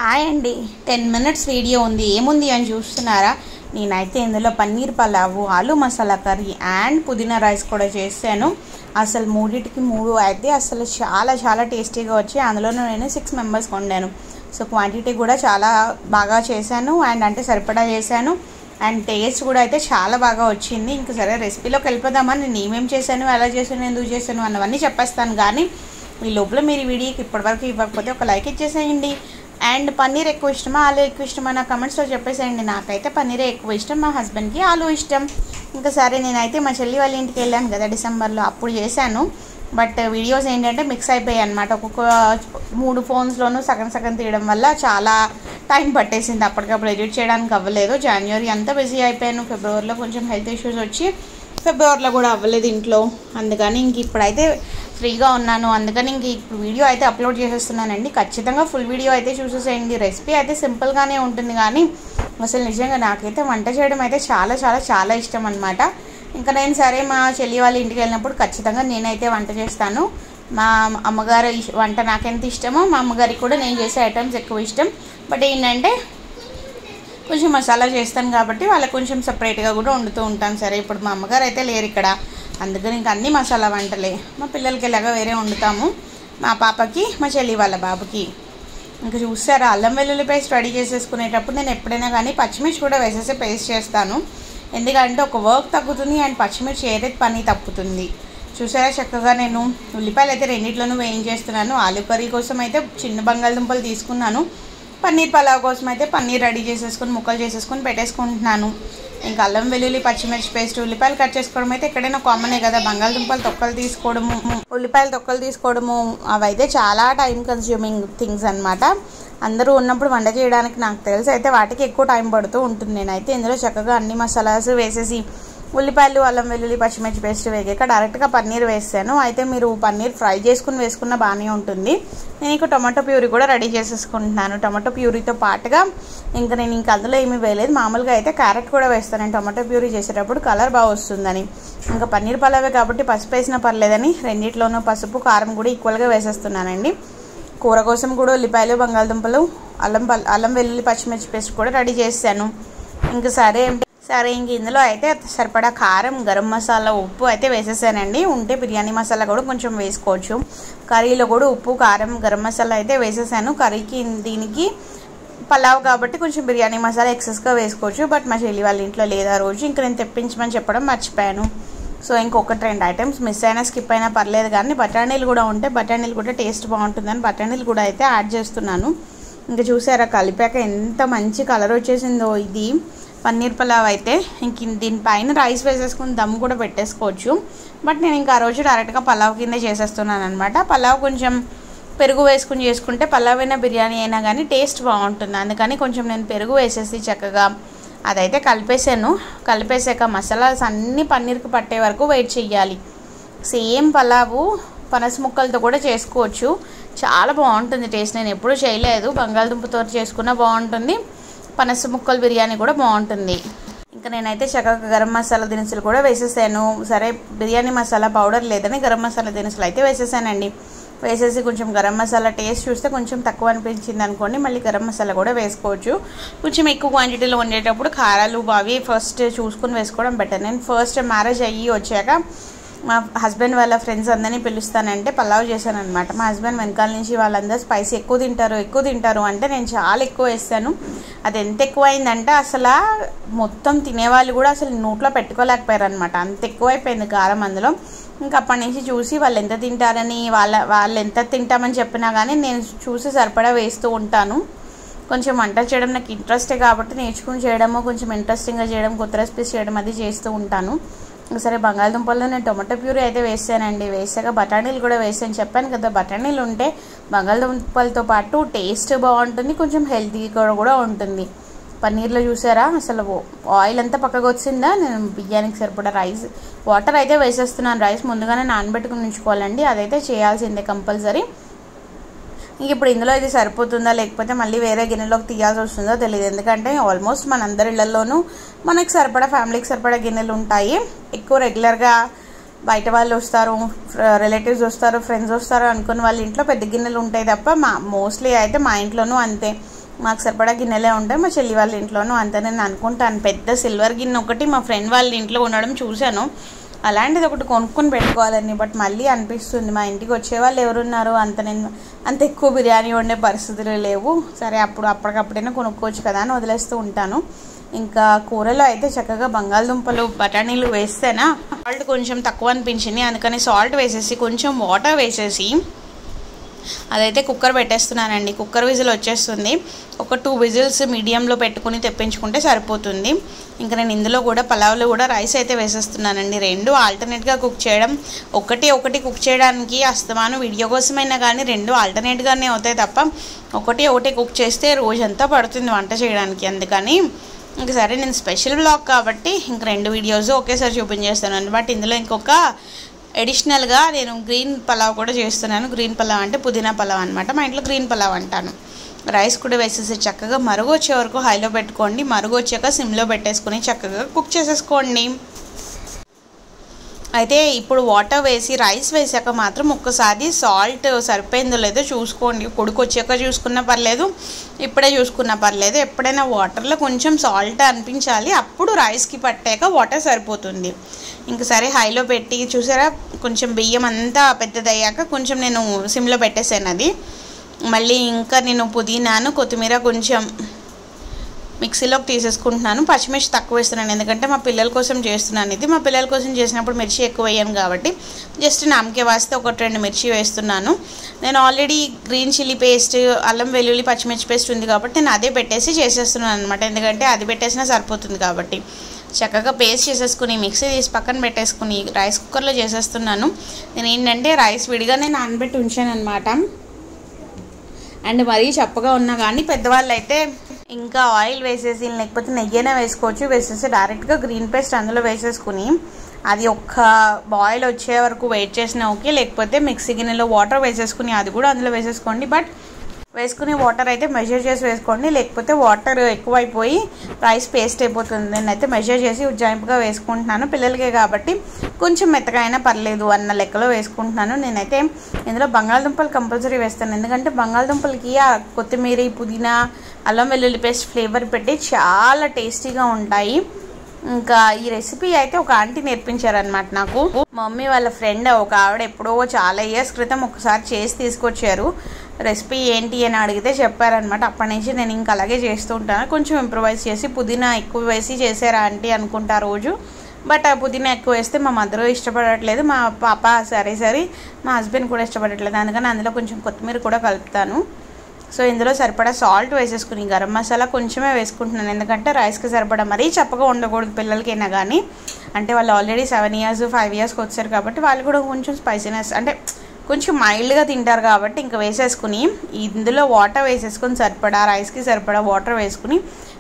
Hi అండి 10 minutes video ఉంది ఏముంది అని చూస్తున్నారా నేనైతే ఇందులో పన్నీర్ పలావు ఆలు మసాలా కర్రీ అండ్ పుదీనా రైస్ కూడా చేశాను అసలు మూడిటికి మూడు అయితే అసలు చాలా చాలా టేస్టీగా వచ్చి అందులో నేను 6 మెంబర్స్ వండాను సో క్వాంటిటీ కూడా చాలా బాగా చేశాను అండ్ అంటే సరిపడా చేశాను అండ్ టేస్ట్ కూడా అయితే చాలా బాగా వచ్చింది ఇంకా సరే రెసిపీలోకి వెళ్ళిపోదామని నేను ఏమేం చేశాను ఎలా చేశాను ఎందుకు చేశాను అన్నవన్నీ చెప్పేస్తాను కానీ ఈ లోపల మీరు వీడియోకి ఇప్పటివరకు ఇవ్వకపోతే ఒక లైక్ ఇచ్చేసేయండి అండ్ పన్నీర్ ఎక్కువ ఇష్టమా ఆలు ఎక్కువ ఇష్టమా నా కమెంట్స్లో చెప్పేసేయండి నాకైతే పన్నీరే ఎక్కువ ఇష్టం మా హస్బెండ్కి ఆలు ఇష్టం ఇంకా సరే నేనైతే మా చెల్లి వాళ్ళ ఇంటికి వెళ్ళాను కదా డిసెంబర్లో అప్పుడు చేశాను బట్ వీడియోస్ ఏంటంటే మిక్స్ అయిపోయాయి అనమాట ఒక్కొక్క 3 ఫోన్స్లోనూ సగం తీయడం వల్ల చాలా టైం పట్టేసింది అప్పటికప్పుడు ఎడిట్ చేయడానికి అవ్వలేదు జనవరి అంతా బిజీ అయిపోయాను ఫిబ్రవరిలో కొంచెం హెల్త్ ఇష్యూస్ వచ్చి ఫిబ్రవరిలో కూడా అవ్వలేదు ఇంట్లో అందుకని ఇంక ఇప్పుడైతే ఫ్రీగా ఉన్నాను అందుకని ఇంక ఇప్పుడు వీడియో అయితే అప్లోడ్ చేసేస్తున్నానండి ఖచ్చితంగా ఫుల్ వీడియో అయితే చూసేసేయండి రెసిపీ అయితే సింపుల్గానే ఉంటుంది కానీ అసలు నిజంగా నాకైతే వంట చేయడం అయితే చాలా చాలా చాలా ఇష్టం అనమాట ఇంకా నేను సరే మా చెల్లి వాళ్ళ ఇంటికి వెళ్ళినప్పుడు ఖచ్చితంగా నేనైతే వంట చేస్తాను మా అమ్మగారు వంట నాకెంత ఇష్టమో మా అమ్మగారికి కూడా నేను చేసే ఐటమ్స్ ఎక్కువ ఇష్టం బట్ ఏంటంటే కొంచెం మసాలా చేస్తాను కాబట్టి వాళ్ళకి కొంచెం సపరేట్గా కూడా వండుతూ ఉంటాను సరే ఇప్పుడు మా అమ్మగారు అయితే లేరు ఇక్కడ అందుకని ఇంకా అన్ని మసాలా వంటలే మా పిల్లలకి ఇలాగా వేరే వండుతాము మా పాపకి మా చెల్లి వాళ్ళ బాబుకి ఇంకా చూసారా అల్లం వెల్లుల్లి పేస్ట్ రెడీ చేసేసుకునేటప్పుడు నేను ఎప్పుడైనా కానీ పచ్చిమిర్చి కూడా వేసేసి పేస్ట్ చేస్తాను ఎందుకంటే ఒక వర్క్ తగ్గుతుంది అండ్ పచ్చిమిర్చి ఏదైతే పని తప్పుతుంది చూసారా చక్కగా నేను ఉల్లిపాయలు అయితే రెండిట్లోనూ వేయించేస్తున్నాను ఆలు కర్రీ కోసం అయితే చిన్న బంగాళదుంపలు తీసుకున్నాను పన్నీర్ పలావ్ కోసం అయితే పన్నీర్ రెడీ చేసేసుకొని ముక్కలు చేసేసుకొని పెట్టేసుకుంటున్నాను ఇంకా అల్లం వెల్లుల్లి పచ్చిమిర్చి పేస్ట్ ఉల్లిపాయలు కట్ చేసుకోవడం అయితే ఎక్కడైనా కామనే కదా బంగాళదుంపలు తొక్కలు తీసుకోవడము ఉల్లిపాయలు తొక్కలు తీసుకోవడము అవైతే చాలా టైం కన్స్యూమింగ్ థింగ్స్ అనమాట అందరూ ఉన్నప్పుడు వంట చేయడానికి నాకు తెలిసి అయితే వాటికి ఎక్కువ టైం పడుతూ ఉంటుంది నేనైతే ఇందులో చక్కగా అన్ని మసాలాస్ వేసేసి ఉల్లిపాయలు అల్లం వెల్లుల్లి పచ్చిమిర్చి పేస్ట్ వేగాక డైరెక్ట్గా పన్నీర్ వేసాను అయితే మీరు పన్నీర్ ఫ్రై చేసుకుని వేసుకున్న బాగానే ఉంటుంది నేను ఇంకా టొమాటో ప్యూరీ కూడా రెడీ చేసేసుకుంటున్నాను టొమాటో ప్యూరీతో పాటుగా ఇంకా నేను ఇంకా అందులో ఏమీ వేయలేదు మామూలుగా అయితే క్యారెట్ కూడా వేస్తాను నేను టొమాటో ప్యూరీ చేసేటప్పుడు కలర్ బాగా వస్తుందని ఇంకా పన్నీర్ పలావే కాబట్టి పసుపు వేసినా పర్లేదని రెండిట్లోనూ పసుపు కారం కూడా ఈక్వల్గా వేసేస్తున్నానండి కూర కోసం కూడా ఉల్లిపాయలు బంగాళదుంపలు అల్లం వెల్లుల్లి పచ్చిమిర్చి పేస్ట్ కూడా రెడీ చేశాను ఇంకా సరే ఇంక ఇందులో అయితే సరిపడా కారం గరం మసాలా ఉప్పు అయితే వేసేసానండి ఉంటే బిర్యానీ మసాలా కూడా కొంచెం వేసుకోవచ్చు కర్రీలో కూడా ఉప్పు కారం గరం మసాలా అయితే వేసేసాను కర్రీకి దీనికి పలావ్ కాబట్టి కొంచెం బిర్యానీ మసాలా ఎక్సెస్గా వేసుకోవచ్చు బట్ మా చెల్లి వాళ్ళ ఇంట్లో లేదా రోజు ఇంకా నేను తెప్పించమని చెప్పడం మర్చిపోయాను సో ఇంకొకటి 2 ఐటమ్స్ మిస్ అయినా స్కిప్ అయినా పర్లేదు కానీ బఠానీలు కూడా ఉంటే బఠానీలు కూడా టేస్ట్ బాగుంటుందని బఠానీలు కూడా అయితే యాడ్ చేస్తున్నాను ఇంకా చూసారా కలిపాక ఎంత మంచి కలర్ వచ్చేసిందో ఇది పన్నీర్ పలావ్ అయితే ఇంక దీనిపైన రైస్ వేసేసుకుని దమ్ కూడా పెట్టేసుకోవచ్చు బట్ నేను ఇంకా ఆ రోజు డైరెక్ట్గా పలావ్ కింద చేసేస్తున్నాను అనమాట పలావ్ కొంచెం పెరుగు వేసుకుని చేసుకుంటే పలావ్ అయినా బిర్యానీ అయినా కానీ టేస్ట్ బాగుంటుంది అందుకని కొంచెం నేను పెరుగు వేసేసి చక్కగా అదైతే కలిపేసాక మసాలాస్ అన్నీ పన్నీర్కి పట్టే వరకు వెయిట్ చేయాలి సేమ్ పలావు పనస ముక్కలతో కూడా చేసుకోవచ్చు చాలా బాగుంటుంది టేస్ట్ నేను ఎప్పుడూ చేయలేదు బంగాళదుంపతో చేసుకున్నా బాగుంటుంది పనస ముక్కల బిర్యానీ కూడా బాగుంటుంది ఇంకా నేనైతే చక్కగా గరం మసాలా దినుసులు కూడా వేసేసాను సరే బిర్యానీ మసాలా పౌడర్ లేదని గరం మసాలా దినుసులు అయితే వేసేసానండి వేసేసి కొంచెం గరం మసాలా టేస్ట్ చూస్తే కొంచెం తక్కువ అనిపించింది అనుకోండి మళ్ళీ గరం మసాలా కూడా వేసుకోవచ్చు కొంచెం ఎక్కువ క్వాంటిటీలో వండేటప్పుడు కారాలు అవి ఫస్ట్ చూసుకుని వేసుకోవడం బెటర్ నేను ఫస్ట్ మ్యారేజ్ అయ్యి వచ్చాక మా హస్బెండ్ వాళ్ళ ఫ్రెండ్స్ అందరినీ పిలుస్తానంటే పలావ్ చేశాను అనమాట మా హస్బెండ్ వెనకాల నుంచి వాళ్ళందరూ స్పైసీ ఎక్కువ తింటారు అంటే నేను చాలా ఎక్కువ వేస్తాను అది ఎంత ఎక్కువ అయిందంటే అసలు మొత్తం తినేవాళ్ళు కూడా అసలు నోట్లో పెట్టుకోలేకపోయారు అనమాట అంత ఎక్కువైపోయింది కారం అందులో ఇంకా అప్పటి నుంచి చూసి వాళ్ళు ఎంత తింటారని వాళ్ళు ఎంత తింటామని చెప్పినా కానీ నేను చూసి సరిపడా వేస్తూ ఉంటాను కొంచెం వంట చేయడం నాకు ఇంట్రెస్టే కాబట్టి నేర్చుకుని చేయడము కొంచెం ఇంట్రెస్టింగ్గా చేయడం కొత్త రెసిపీస్ చేయడం అది చేస్తూ ఉంటాను సరే బంగాళదుంపల్లో నేను టొమాటో ప్యూరీ అయితే వేసానండి వేసాక బఠానీలు కూడా వేసాను చెప్పాను కదా బఠానీలు ఉంటే బంగాళదుంపలతో పాటు టేస్ట్ బాగుంటుంది కొంచెం హెల్తీగా కూడా ఉంటుంది పన్నీర్లో చూసారా అసలు ఆయిల్ అంతా పక్కకు వచ్చిందా నేను బిర్యానీకి సరిపడా రైస్ వాటర్ అయితే వేసేస్తున్నాను రైస్ ముందుగానే నానబెట్టుకుని ఉంచుకోవాలండి అదైతే చేయాల్సిందే కంపల్సరీ ఇంక ఇప్పుడు ఇందులో ఇది సరిపోతుందా లేకపోతే మళ్ళీ వేరే గిన్నెలోకి తీయాల్సి వస్తుందో తెలియదు ఎందుకంటే ఆల్మోస్ట్ మనందరి ఇళ్లలోనూ మనకి సరిపడా ఫ్యామిలీకి సరిపడా గిన్నెలు ఉంటాయి ఎక్కువ రెగ్యులర్గా బయట వాళ్ళు వస్తారు రిలేటివ్స్ వస్తారు ఫ్రెండ్స్ వస్తారు అనుకుని వాళ్ళ ఇంట్లో పెద్ద గిన్నెలు ఉంటాయి తప్ప మోస్ట్లీ అయితే మా ఇంట్లోనూ అంతే మాకు సరిపడా గిన్నెలే ఉంటాయి మా చెల్లి వాళ్ళ ఇంట్లోనూ అంతే నేను అనుకుంటాను. పెద్ద సిల్వర్ గిన్నె ఒకటి మా ఫ్రెండ్ వాళ్ళ ఇంట్లో ఉండడం చూశాను, అలాంటిది ఒకటి కొనుక్కొని పెట్టుకోవాలని. బట్ మళ్ళీ అనిపిస్తుంది మా ఇంటికి వచ్చేవాళ్ళు ఎవరున్నారు, అంత ఎక్కువ బిర్యానీ వండే పరిస్థితులు లేవు, సరే అప్పటికప్పుడైనా కొనుక్కోవచ్చు కదా అని వదిలేస్తూ ఉంటాను. ఇంకా కూరలో అయితే చక్కగా బంగాళదుంపలు బఠానీలు వేస్తేనా సాల్ట్ కొంచెం తక్కువ అనిపించింది, అందుకని సాల్ట్ వేసేసి కొంచెం వాటర్ వేసేసి అదైతే కుక్కర్ పెట్టేస్తున్నానండి. కుక్కర్ విజిల్ వచ్చేస్తుంది, ఒక 2 విజిల్స్ మీడియంలో పెట్టుకుని తెప్పించుకుంటే సరిపోతుంది. ఇంకా నేను ఇందులో కూడా పలావ్లో కూడా రైస్ అయితే వేసేస్తున్నానండి. 2 ఆల్టర్నేట్గా కుక్ చేయడం, ఒకటి కుక్ చేయడానికి అస్తమాను వీడియో కోసమైనా కానీ 2 ఆల్టర్నేట్గానే అవుతాయి తప్ప ఒకటి కుక్ చేస్తే రోజంతా పడుతుంది వంట చేయడానికి. అందుకని ఇంక సరే నేను స్పెషల్ బ్లాగ్ కాబట్టి ఇంక 2 వీడియోస్ ఒకేసారి చూపించేస్తాను. బట్ ఇందులో ఇంకొక అడిషనల్గా నేను గ్రీన్ పలావ్ కూడా చేస్తున్నాను. గ్రీన్ పలావ్ అంటే పుదీనా పలావ్ అనమాట, మా ఇంట్లో గ్రీన్ పలావ్ అంటాను. రైస్ కూడా వేసేసి చక్కగా మరుగు వచ్చే వరకు హైలో పెట్టుకోండి, మరుగు వచ్చాక సిమ్లో పెట్టేసుకొని చక్కగా కుక్ చేసేసుకోండి. అయితే ఇప్పుడు వాటర్ వేసి రైస్ వేసాక మాత్రం ఒక్కసారి సాల్ట్ సరిపోయిందో లేదో చూసుకోండి. కొడుకు వచ్చాక చూసుకున్నా పర్లేదు, ఇప్పుడే చూసుకున్నా పర్లేదు. ఎప్పుడైనా వాటర్లో కొంచెం సాల్ట్ అనిపించాలి, అప్పుడు రైస్కి పట్టాక వాటర్ సరిపోతుంది. ఇంక సరే హైలో పెట్టి చూసారా కొంచెం బియ్యం అంతా పెద్దదయ్యాక కొంచెం నేను సిమ్లో పెట్టేసాను అది. మళ్ళీ ఇంకా నేను పుదీనాను కొత్తిమీర కొంచెం మిక్సీలోకి తీసేసుకుంటున్నాను. పచ్చిమిర్చి తక్కువ వేస్తున్నాను ఎందుకంటే మా పిల్లల కోసం చేస్తున్నాను. ఇది మా పిల్లల కోసం చేసినప్పుడు మిర్చి ఎక్కువ వేయను కాబట్టి జస్ట్ నామకే వాస్తే 1-2 మిర్చి వేస్తున్నాను. నేను ఆల్రెడీ గ్రీన్ చిల్లీ పేస్ట్, అల్లం వెల్లుల్లి పచ్చిమిర్చి పేస్ట్ ఉంది కాబట్టి నేను అదే పెట్టేసి చేసేస్తున్నాను అనమాట. ఎందుకంటే అది పెట్టేసినా సరిపోతుంది కాబట్టి చక్కగా పేస్ట్ చేసేసుకుని మిక్సీ తీసి పక్కన పెట్టేసుకుని రైస్ కుక్కర్లో చేసేస్తున్నాను. నేను ఏంటంటే రైస్ విడిగానే నానబెట్టి ఉంచాను అనమాట. అండ్ మరీ చప్పగా ఉన్నా కానీ పెద్దవాళ్ళు అయితే ఇంకా ఆయిల్ వేసేసి లేకపోతే నెయ్యైనా వేసుకోవచ్చు, వేసేసి డైరెక్ట్గా గ్రీన్ పేస్ట్ అందులో వేసేసుకుని అది ఒక్క బాయిల్ వచ్చే వరకు వెయిట్ చేసినా ఓకే, లేకపోతే మిక్సీ గిన్నెలో వాటర్ వేసేసుకుని అది కూడా అందులో వేసేసుకోండి. బట్ వేసుకునే వాటర్ అయితే మెజర్ చేసి వేసుకోండి, లేకపోతే వాటర్ ఎక్కువైపోయి రైస్ పేస్ట్ అయిపోతుంది. నేనైతే మెజర్ చేసి ఉజ్జాయింపుగా వేసుకుంటున్నాను, పిల్లలకే కాబట్టి కొంచెం మెత్తగా అయినా పర్లేదు అన్న లెక్కలో వేసుకుంటున్నాను. నేనైతే ఇందులో బంగాళదుంపలు కంపల్సరీ వేస్తాను, ఎందుకంటే బంగాళదుంపలకి ఆ కొత్తిమీర, పుదీనా, అల్లం వెల్లుల్లి పేస్ట్ ఫ్లేవర్ పెట్టి చాలా టేస్టీగా ఉంటాయి. ఇంకా ఈ రెసిపీ అయితే ఒక ఆంటీ నేర్పించారనమాట నాకు. మమ్మీ వాళ్ళ ఫ్రెండ్ ఒక ఆవిడ ఎప్పుడో చాలా ఇయర్స్ క్రితం ఒకసారి చేసి తీసుకొచ్చారు. రెసిపీ ఏంటి అని అడిగితే చెప్పారనమాట. అప్పటి నుంచి నేను ఇంకా అలాగే చేస్తూ ఉంటాను, కొంచెం ఇంప్రూవైజ్ చేసి. పుదీనా ఎక్కువ వేసి చేసారా ఆంటీ అనుకుంటా రోజు, బట్ ఆ పుదీనా ఎక్కువ వేస్తే మా మదర్ ఇష్టపడట్లేదు, మా పాప సరే మా హస్బెండ్ కూడా ఇష్టపడట్లేదు, అందుకని అందులో కొంచెం కొత్తిమీర కూడా కలుపుతాను. సో ఇందులో సరిపడా సాల్ట్ వేసేసుకుని గరం మసాలా కొంచెమే వేసుకుంటున్నాను, ఎందుకంటే రైస్కి సరిపడా మరీ చప్పగా ఉండకూడదు పిల్లలకైనా కానీ. అంటే వాళ్ళు ఆల్రెడీ 7 ఇయర్స్ 5 ఇయర్స్కి వచ్చారు కాబట్టి వాళ్ళు కూడా కొంచెం స్పైసీనెస్ అంటే కొంచెం మైల్డ్గా తింటారు కాబట్టి ఇంకా వేసేసుకుని ఇందులో వాటర్ వేసేసుకొని సరిపడా రైస్కి సరిపడా వాటర్ వేసుకుని,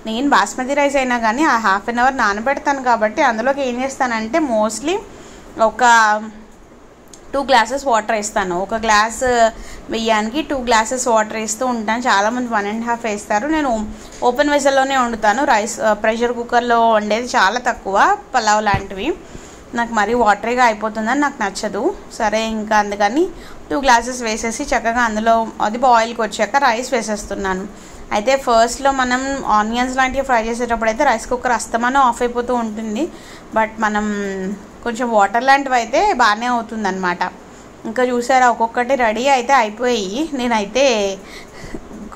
నేను బాస్మతి రైస్ అయినా కానీ ఆ 1/2 అవర్ నానబెడతాను కాబట్టి అందులోకి ఏం చేస్తానంటే మోస్ట్లీ ఒక 2 గ్లాసెస్ వాటర్ వేస్తాను. ఒక గ్లాస్ బియ్యానికి 2 గ్లాసెస్ వాటర్ వేస్తూ ఉంటాను. చాలామంది 1.5 వేస్తారు, నేను ఓపెన్ వెజల్లోనే వండుతాను. రైస్ ప్రెషర్ కుక్కర్లో వండేది చాలా తక్కువ, పలావ్ లాంటివి నాకు మరీ వాటరీగా అయిపోతుందని నాకు నచ్చదు. సరే ఇంకా అందుకని 2 గ్లాసెస్ వేసేసి చక్కగా అందులో అది బాయిల్కి వచ్చాక రైస్ వేసేస్తున్నాను. అయితే ఫస్ట్లో మనం ఆనియన్స్ లాంటివి ఫ్రై చేసేటప్పుడు అయితే రైస్ కుక్కర్ అస్తమానం ఆఫ్ అయిపోతూ ఉంటుంది, బట్ మనం కొంచెం వాటర్ లాంటివి అయితే బాగానే అవుతుందన్నమాట. ఇంకా చూసారా ఒక్కొక్కటి రెడీ అయితే అయిపోయి, నేనైతే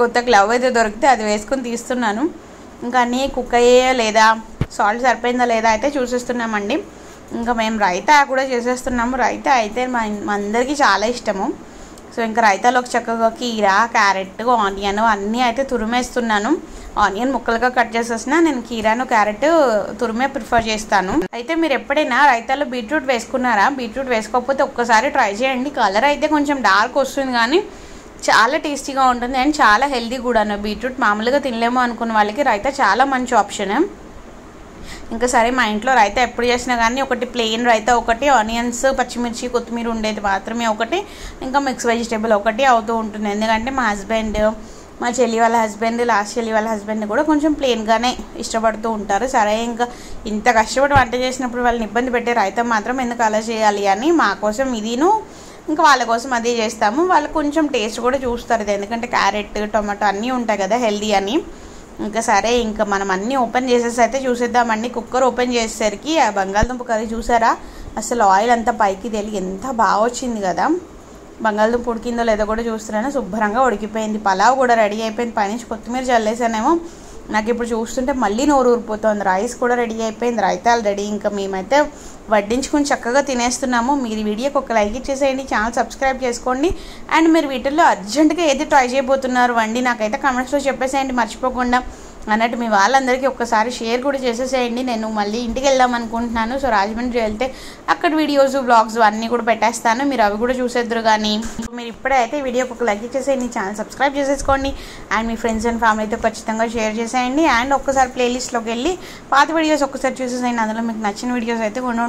కొత్త గ్లవ్ అయితే దొరికితే అది వేసుకొని తీస్తున్నాను. ఇంకా అన్నీ కుక్ అయ్యే లేదా సాల్ట్ సరిపోయిందా లేదా అయితే చూసేస్తున్నామండి. ఇంకా మేము రైతా కూడా చేసేస్తున్నాము. రైతా అయితే మా అందరికీ చాలా ఇష్టము. సో ఇంకా రైతాలోకి చక్కగా కీరా, క్యారెట్, ఆనియన్ అన్నీ అయితే తురిమేస్తున్నాను. ఆనియన్ ముక్కలుగా కట్ చేసేసిన నేను కీరాను, క్యారెట్ తురిమే ప్రిఫర్ చేస్తాను. అయితే మీరు ఎప్పుడైనా రైతాలో బీట్రూట్ వేసుకున్నారా? బీట్రూట్ వేసుకోకపోతే ఒక్కసారి ట్రై చేయండి. కలర్ అయితే కొంచెం డార్క్ వస్తుంది కానీ చాలా టేస్టీగా ఉంటుంది అండ్ చాలా హెల్దీ కూడాను. బీట్రూట్ మామూలుగా తినలేమో అనుకున్న వాళ్ళకి రైతా చాలా మంచి ఆప్షన్. ఇంకా సరే మా ఇంట్లో రైతా ఎప్పుడు చేసినా కానీ ఒకటి ప్లెయిన్ రైతా, ఒకటి ఆనియన్స్, పచ్చిమిర్చి, కొత్తిమీర ఉండేది మాత్రమే ఒకటి, ఇంకా మిక్స్ వెజిటేబుల్ ఒకటి అవుతూ ఉంటుంది. ఎందుకంటే మా హస్బెండ్, మా చెల్లి వాళ్ళ హస్బెండ్, లాస్ట్ చెల్లి వాళ్ళ హస్బెండ్ కూడా కొంచెం ప్లెయిన్గానే ఇష్టపడుతూ ఉంటారు. సరే ఇంకా ఇంత కష్టపడి వంట చేసినప్పుడు వాళ్ళని ఇబ్బంది పెట్టే రైతా మాత్రం ఎందుకు అలా చేయాలి అని మా కోసం ఇదిను ఇంకా వాళ్ళ కోసం అదే చేస్తాము. వాళ్ళు కొంచెం టేస్ట్ కూడా చూస్తారు ఇది, ఎందుకంటే క్యారెట్ టొమాటో అన్నీ ఉంటాయి కదా హెల్దీ అని. ఇంకా సరే ఇంకా మనం అన్నీ ఓపెన్ చేసేసి అయితే చూసేద్దామండి. కుక్కర్ ఓపెన్ చేసేసరికి ఆ బంగాళదుంప కర్రీ చూసారా, అసలు ఆయిల్ అంతా పైకి తేలి ఎంత బాగా వచ్చింది కదా. బంగాళదుంప ఉడికిందో లేదో కూడా చూస్తున్నాను, శుభ్రంగా ఉడికిపోయింది. పలావ్ కూడా రెడీ అయిపోయింది, పైనుంచి కొత్తిమీర చల్లేసానేమో. నాకు ఇప్పుడు చూస్తుంటే మళ్ళీ నోరు ఊరిపోతుంది. రైస్ కూడా రెడీ అయిపోయింది, రైతాలు రెడీ. ఇంకా మేమైతే వడ్డించుకుని చక్కగా తినేస్తున్నాము. మీరు ఈ వీడియోకి ఒక లైక్ ఇచ్చేసేయండి, ఛానల్ సబ్స్క్రైబ్ చేసుకోండి. అండ్ మీరు వీటిల్లో అర్జెంటుగా ఏది ట్రై చేయబోతున్నారు వండి నాకైతే కామెంట్స్లో చెప్పేసేయండి మర్చిపోకుండా. అన్నట్టు మీ వాళ్ళందరికీ ఒక్కసారి షేర్ కూడా చేసేసేయండి. నేను మళ్ళీ ఇంటికి వెళ్దాం అనుకుంటున్నాను. సో రాజమండ్రి వెళ్తే అక్కడ వీడియోస్ బ్లాగ్స్ అన్నీ కూడా పెట్టేస్తాను, మీరు అవి కూడా చూసేద్దరు. కానీ మీరు ఇప్పుడే అయితే వీడియోకి ఒక లైక్ ఇచ్చేసేయండి, ఛానల్ సబ్స్క్రైబ్ చేసేసుకోండి. అండ్ మీ ఫ్రెండ్స్ అండ్ ఫ్యామిలీతో ఖచ్చితంగా షేర్ చేసేయండి. అండ్ ఒక్కసారి ప్లేలిస్ట్లోకి వెళ్ళి పాత వీడియోస్ ఒక్కసారి చూసేసేయండి, అందులో మీకు నచ్చిన వీడియోస్ అయితే కొన్ని